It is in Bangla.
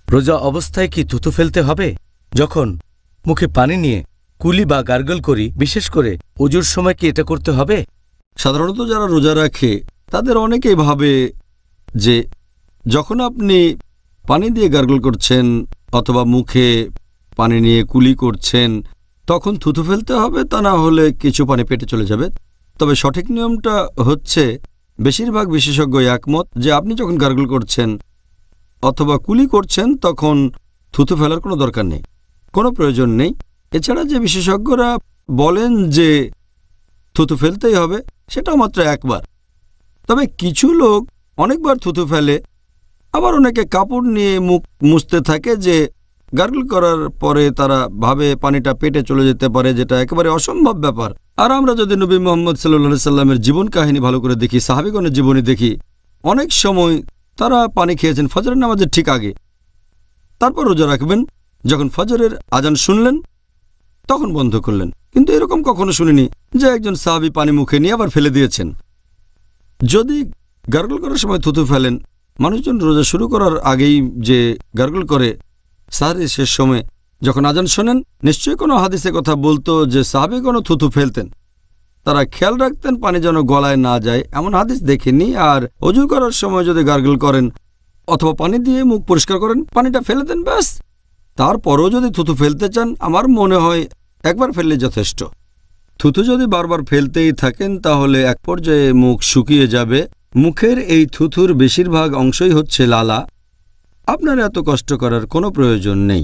রোজা অবস্থায় কি থুতু ফেলতে হবে? যখন মুখে পানি নিয়ে কুলি বা গার্গল করি, বিশেষ করে ওযুর সময় কি এটা করতে হবে? সাধারণত যারা রোজা রাখে তাদের অনেকেই ভাবে যে যখন আপনি পানি দিয়ে গার্গল করছেন অথবা মুখে পানি নিয়ে কুলি করছেন তখন থুতু ফেলতে হবে, তা না হলে কিছু পানি পেটে চলে যাবে। তবে সঠিক নিয়মটা হচ্ছে, বেশিরভাগ বিশেষজ্ঞ একমত যে আপনি যখন গার্গল করছেন অথবা কুলি করছেন তখন থুতু ফেলার কোনো দরকার নেই, কোনো প্রয়োজন নেই। এছাড়া যে বিশেষজ্ঞরা বলেন যে থুতু ফেলতেই হবে, সেটাও মাত্র একবার। তবে কিছু লোক অনেকবার থুতু ফেলে, আবার অনেকে কাপড় নিয়ে মুখ মুছতে থাকে যে গার্গল করার পরে তারা ভাবে পানিটা পেটে চলে যেতে পারে, যেটা একেবারে অসম্ভব ব্যাপার। আর আমরা যদি নবী মুহাম্মদ সাল্লাল্লাহু সাল্লামের জীবন কাহিনী ভালো করে দেখি, সাহাবীগণের জীবনী দেখি, অনেক সময় তারা পানি খেয়েছেন ফজরের নামাজের ঠিক আগে, তারপর রোজা রাখবেন, যখন ফজরের আজান শুনলেন তখন বন্ধ করলেন। কিন্তু এরকম কখনো শুনিনি যে একজন সাহাবী পানি মুখে নিয়ে আবার ফেলে দিয়েছেন। যদি গার্গল করার সময় থুতু ফেলেন, মানুষজন রোজা শুরু করার আগেই যে গার্গল করে সাহরির শেষ সময় যখন আজান শোনেন, নিশ্চয়ই কোনো হাদিসে কথা বলতো যে সাহাবীগণ থুতু ফেলতেন, তারা খেয়াল রাখতেন পানি যেন গলায় না যায়, এমন হাদিস দেখেনি। আর অজু করার সময় যদি গার্গল করেন অথবা পানি দিয়ে মুখ পরিষ্কার করেন, পানিটা ফেলে দেন, ব্যাস। তারপরও যদি থুতু ফেলতে চান, আমার মনে হয় একবার ফেললে যথেষ্ট। থুতু যদি বারবার ফেলতেই থাকেন তাহলে এক পর্যায়ে মুখ শুকিয়ে যাবে। মুখের এই থুতুর বেশিরভাগ অংশই হচ্ছে লালা, আপনার এত কষ্ট করার কোনো প্রয়োজন নেই।